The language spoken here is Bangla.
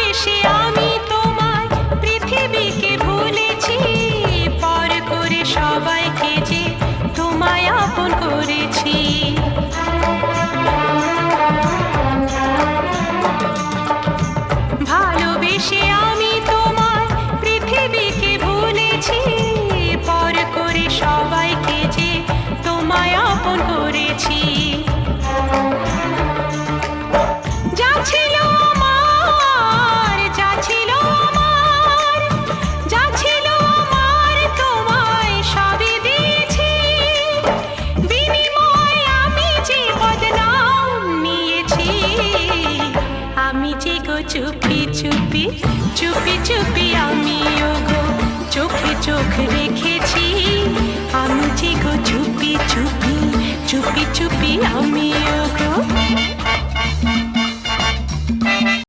ভালোবেসে আমি তোমায় পৃথিবীকে ভুলেছি, পর করে সবাইকে যে তোমায় আপন করেছি। ভালোবেসে আমি তোমায় পৃথিবীকে ভুলেছি, পর করে সবাইকে যে তোমায় আপন করেছি। যা ছিল আমার, যা ছিল আমার, যা ছিল আমার তোমায় সবই দিয়েছি, বিনিময়ে আমি যে বদনাম নিয়েছি। আমি যে গো চুপি চুপি চুপি চুপি আমি ওগো চোখে চোখ রেখেছি, আমি যে গো চুপি চুপি চুপি চুপি আমি ওগো।